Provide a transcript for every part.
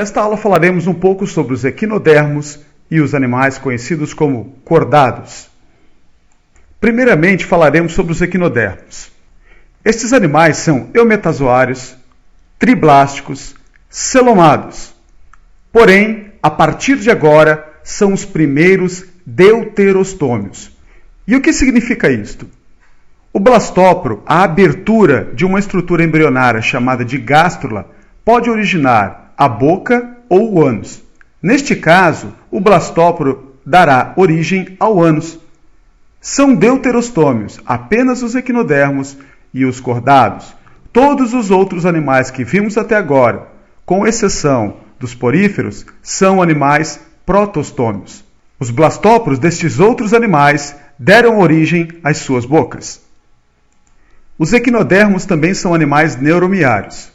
Nesta aula falaremos um pouco sobre os equinodermos e os animais conhecidos como cordados. Primeiramente falaremos sobre os equinodermos. Estes animais são eumetazoários, triblásticos, celomados. Porém, a partir de agora, são os primeiros deuterostômios. E o que significa isto? O blastóporo, a abertura de uma estrutura embrionária chamada de gástrula, pode originar a boca ou o ânus. Neste caso, o blastóporo dará origem ao ânus. São deuterostômios apenas os equinodermos e os cordados. Todos os outros animais que vimos até agora, com exceção dos poríferos, são animais protostômios. Os blastóporos destes outros animais deram origem às suas bocas. Os equinodermos também são animais neuromiários.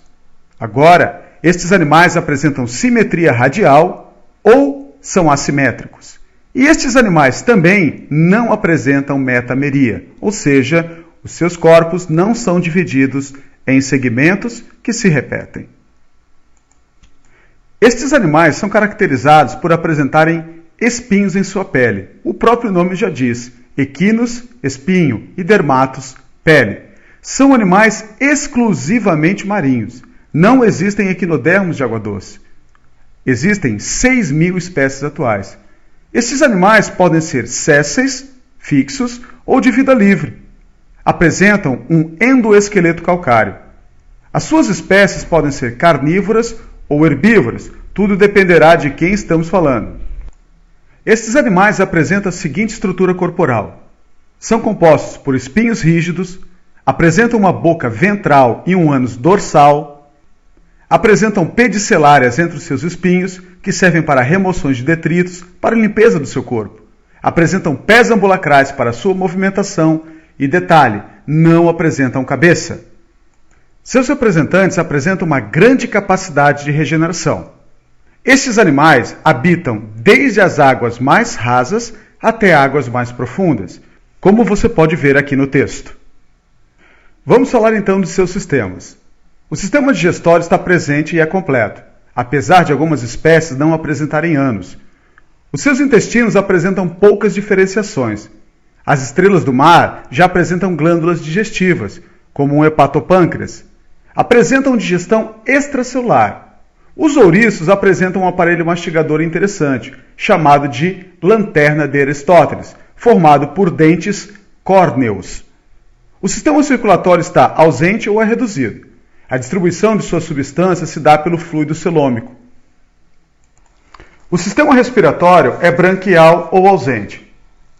Agora, estes animais apresentam simetria radial ou são assimétricos. E estes animais também não apresentam metameria, ou seja, os seus corpos não são divididos em segmentos que se repetem. Estes animais são caracterizados por apresentarem espinhos em sua pele. O próprio nome já diz: equinos, espinho, e dermatos, pele. São animais exclusivamente marinhos. Não existem equinodermos de água doce. Existem 6.000 espécies atuais. Estes animais podem ser sésseis, fixos ou de vida livre. Apresentam um endoesqueleto calcário. As suas espécies podem ser carnívoras ou herbívoras, tudo dependerá de quem estamos falando. Estes animais apresentam a seguinte estrutura corporal. São compostos por espinhos rígidos, apresentam uma boca ventral e um ânus dorsal, apresentam pedicelárias entre os seus espinhos, que servem para remoções de detritos, para limpeza do seu corpo. Apresentam pés ambulacrais para sua movimentação e, detalhe, não apresentam cabeça. Seus representantes apresentam uma grande capacidade de regeneração. Estes animais habitam desde as águas mais rasas até águas mais profundas, como você pode ver aqui no texto. Vamos falar então de seus sistemas. O sistema digestório está presente e é completo, apesar de algumas espécies não apresentarem ânus. Os seus intestinos apresentam poucas diferenciações. As estrelas do mar já apresentam glândulas digestivas, como um hepatopâncreas. Apresentam digestão extracelular. Os ouriços apresentam um aparelho mastigador interessante, chamado de lanterna de Aristóteles, formado por dentes córneos. O sistema circulatório está ausente ou é reduzido. A distribuição de suas substâncias se dá pelo fluido celômico. O sistema respiratório é branquial ou ausente.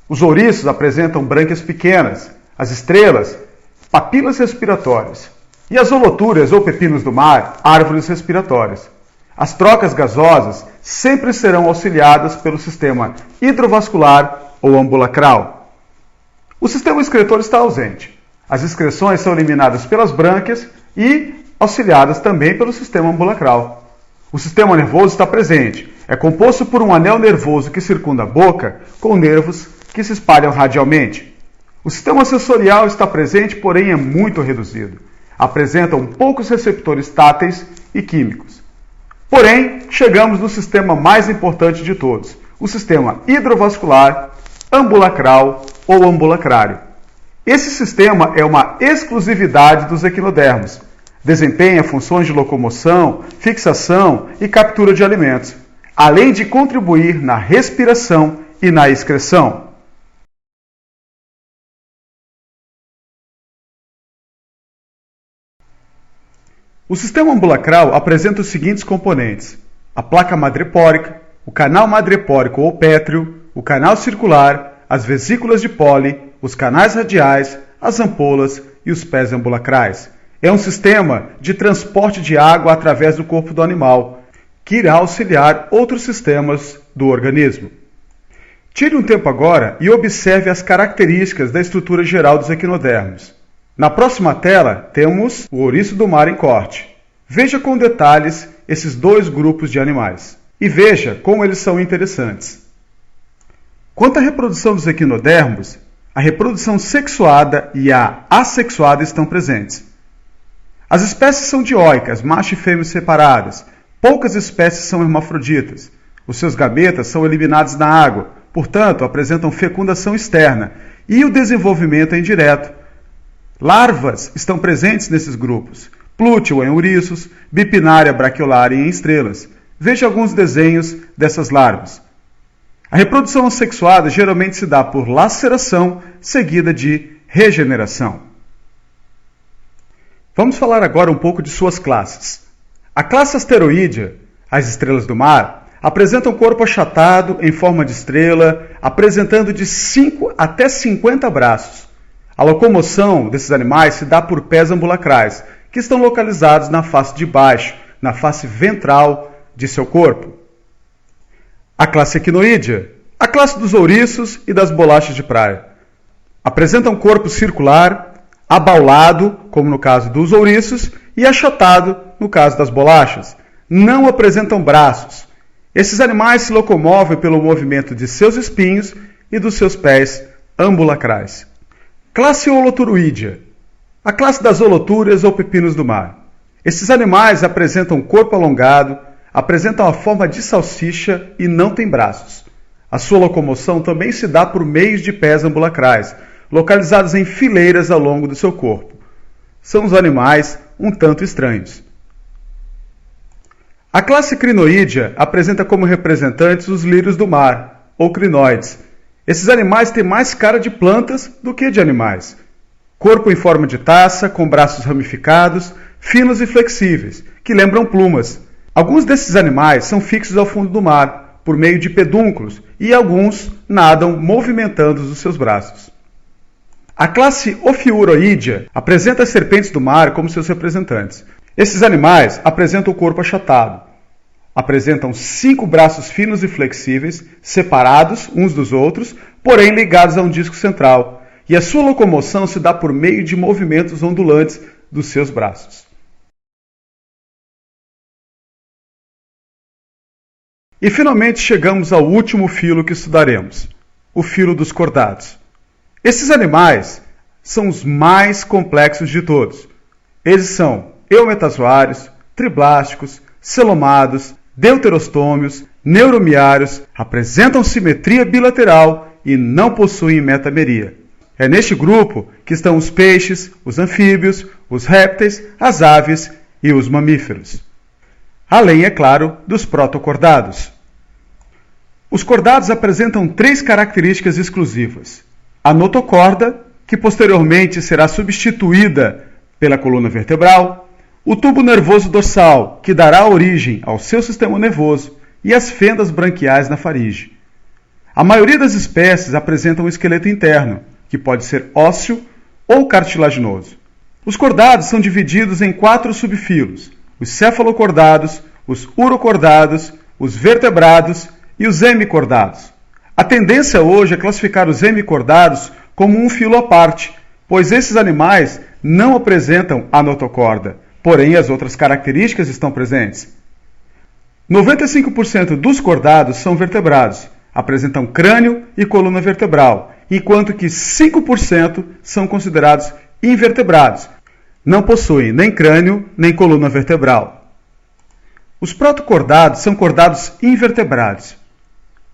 Os ouriços apresentam brânquias pequenas, as estrelas, papilas respiratórias, e as holotúrias ou pepinos do mar, árvores respiratórias. As trocas gasosas sempre serão auxiliadas pelo sistema hidrovascular ou ambulacral. O sistema excretor está ausente. As excreções são eliminadas pelas brânquias e auxiliadas também pelo sistema ambulacral. O sistema nervoso está presente. É composto por um anel nervoso que circunda a boca com nervos que se espalham radialmente. O sistema sensorial está presente, porém é muito reduzido. Apresentam poucos receptores táteis e químicos. Porém, chegamos no sistema mais importante de todos, o sistema hidrovascular, ambulacral ou ambulacrário. Esse sistema é uma exclusividade dos equinodermos. Desempenha funções de locomoção, fixação e captura de alimentos, além de contribuir na respiração e na excreção. O sistema ambulacral apresenta os seguintes componentes: a placa madrepórica, o canal madrepórico ou pétreo, o canal circular, as vesículas de Poli, os canais radiais, as ampolas e os pés ambulacrais. É um sistema de transporte de água através do corpo do animal, que irá auxiliar outros sistemas do organismo. Tire um tempo agora e observe as características da estrutura geral dos equinodermos. Na próxima tela, temos o ouriço do mar em corte. Veja com detalhes esses dois grupos de animais e veja como eles são interessantes. Quanto à reprodução dos equinodermos, a reprodução sexuada e a assexuada estão presentes. As espécies são dioicas, macho e fêmea separadas, Poucas espécies são hermafroditas. Os seus gametas são eliminados na água, portanto, apresentam fecundação externa e o desenvolvimento é indireto. Larvas estão presentes nesses grupos. Plúteo em ouriços, Bipinária brachiolária em estrelas. Veja alguns desenhos dessas larvas. A reprodução assexuada geralmente se dá por laceração, seguida de regeneração. Vamos falar agora um pouco de suas classes. A classe asteroídea, as estrelas do mar, apresentam corpo achatado em forma de estrela, apresentando de 5 até 50 braços. A locomoção desses animais se dá por pés ambulacrais, que estão localizados na face de baixo, na face ventral de seu corpo. A classe equinoídea, a classe dos ouriços e das bolachas de praia. Apresentam corpo circular, abaulado, como no caso dos ouriços, e achatado, no caso das bolachas. Não apresentam braços. Esses animais se locomovem pelo movimento de seus espinhos e dos seus pés ambulacrais. Classe holoturoídea, a classe das holotúrias ou pepinos do mar. Esses animais apresentam corpo alongado, apresentam a forma de salsicha e não têm braços. A sua locomoção também se dá por meio de pés ambulacrais, localizados em fileiras ao longo do seu corpo. São os animais um tanto estranhos. A classe crinoídea apresenta como representantes os lírios do mar, ou crinoides. Esses animais têm mais cara de plantas do que de animais. Corpo em forma de taça, com braços ramificados, finos e flexíveis, que lembram plumas. Alguns desses animais são fixos ao fundo do mar, por meio de pedúnculos, e alguns nadam movimentando os seus braços. A classe ofiuroídea apresenta as serpentes do mar como seus representantes. Esses animais apresentam o corpo achatado. Apresentam 5 braços finos e flexíveis, separados uns dos outros, porém ligados a um disco central, e a sua locomoção se dá por meio de movimentos ondulantes dos seus braços. E finalmente chegamos ao último filo que estudaremos, o filo dos cordados. Esses animais são os mais complexos de todos. Eles são eumetazoários, triblásticos, celomados, deuterostômios, neuromiários, apresentam simetria bilateral e não possuem metameria. É neste grupo que estão os peixes, os anfíbios, os répteis, as aves e os mamíferos. Além, é claro, dos protocordados. Os cordados apresentam 3 características exclusivas. A notocorda, que posteriormente será substituída pela coluna vertebral, o tubo nervoso dorsal, que dará origem ao seu sistema nervoso, e as fendas branquiais na faringe. A maioria das espécies apresentam um esqueleto interno, que pode ser ósseo ou cartilaginoso. Os cordados são divididos em 4 subfilos: os cefalocordados, os urocordados, os vertebrados e os hemicordados. A tendência hoje é classificar os hemicordados como um filo à parte, pois esses animais não apresentam a notocorda, porém as outras características estão presentes. 95% dos cordados são vertebrados, apresentam crânio e coluna vertebral, enquanto que 5% são considerados invertebrados, não possuem nem crânio nem coluna vertebral. Os protocordados são cordados invertebrados.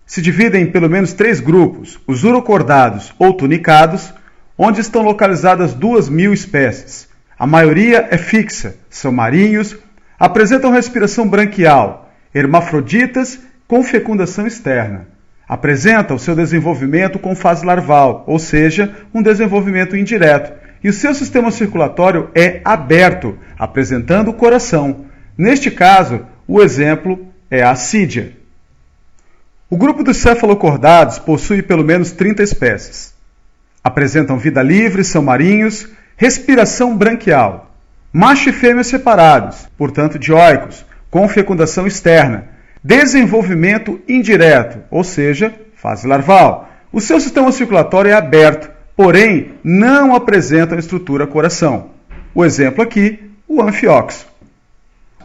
Se dividem em pelo menos 3 grupos: os urocordados ou tunicados, onde estão localizadas 2.000 espécies. A maioria é fixa, são marinhos, apresentam respiração branquial, hermafroditas com fecundação externa. Apresentam seu desenvolvimento com fase larval, ou seja, um desenvolvimento indireto, e o seu sistema circulatório é aberto, apresentando o coração. Neste caso, o exemplo é a assídia. O grupo dos cefalocordados possui pelo menos 30 espécies. Apresentam vida livre, são marinhos, respiração branquial. Macho e fêmea separados, portanto dioicos, com fecundação externa. Desenvolvimento indireto, ou seja, fase larval. O seu sistema circulatório é aberto, porém não apresentam estrutura coração. O exemplo aqui, o anfióxo.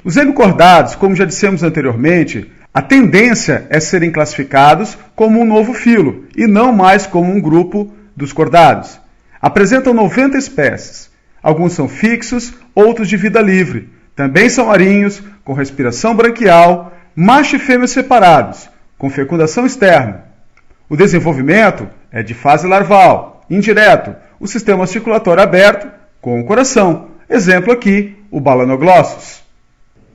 Os hemicordados, como já dissemos anteriormente, a tendência é serem classificados como um novo filo e não mais como um grupo dos cordados. Apresentam 90 espécies. Alguns são fixos, outros de vida livre. Também são marinhos, com respiração branquial, macho e fêmea separados, com fecundação externa. O desenvolvimento é de fase larval, indireto, o sistema circulatório aberto, com o coração. Exemplo aqui, o Balanoglossus.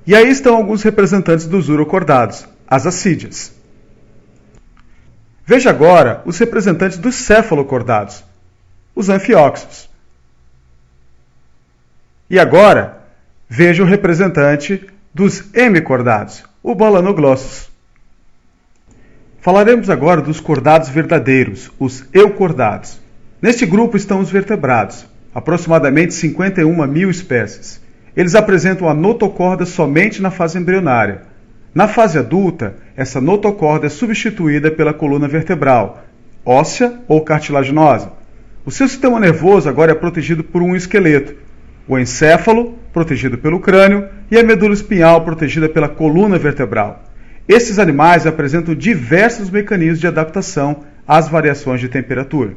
E aí estão alguns representantes dos urocordados, as assídeas. Veja agora os representantes dos cefalocordados, os anfióxos. E agora, veja o representante dos hemicordados, o Balanoglossus. Falaremos agora dos cordados verdadeiros, os eucordados. Neste grupo estão os vertebrados, aproximadamente 51 mil espécies. Eles apresentam a notocorda somente na fase embrionária. Na fase adulta, essa notocorda é substituída pela coluna vertebral, óssea ou cartilaginosa. O seu sistema nervoso agora é protegido por um esqueleto, o encéfalo, protegido pelo crânio, e a medula espinhal, protegida pela coluna vertebral. Esses animais apresentam diversos mecanismos de adaptação às variações de temperatura.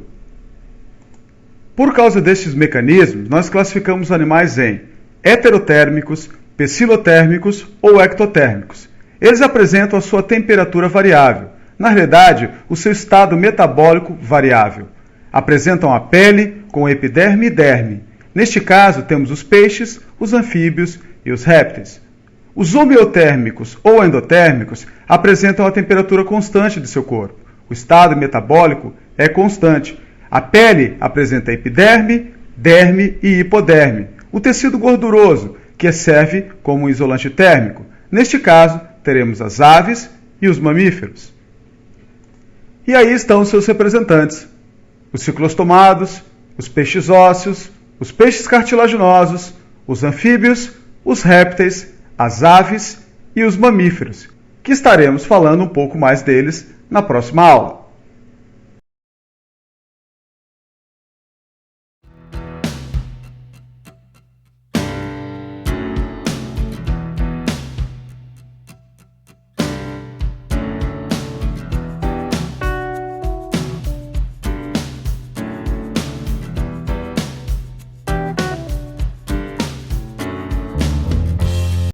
Por causa destes mecanismos, nós classificamos os animais em heterotérmicos, pecilotérmicos ou ectotérmicos. Eles apresentam a sua temperatura variável, na realidade, o seu estado metabólico variável. Apresentam a pele com epiderme e derme. Neste caso, temos os peixes, os anfíbios e os répteis. Os homeotérmicos ou endotérmicos apresentam a temperatura constante de seu corpo. O estado metabólico é constante. A pele apresenta epiderme, derme e hipoderme. O tecido gorduroso, que serve como um isolante térmico. Neste caso, teremos as aves e os mamíferos. E aí estão os seus representantes: os ciclostomados, os peixes ósseos, os peixes cartilaginosos, os anfíbios, os répteis, as aves e os mamíferos, que estaremos falando um pouco mais deles na próxima aula.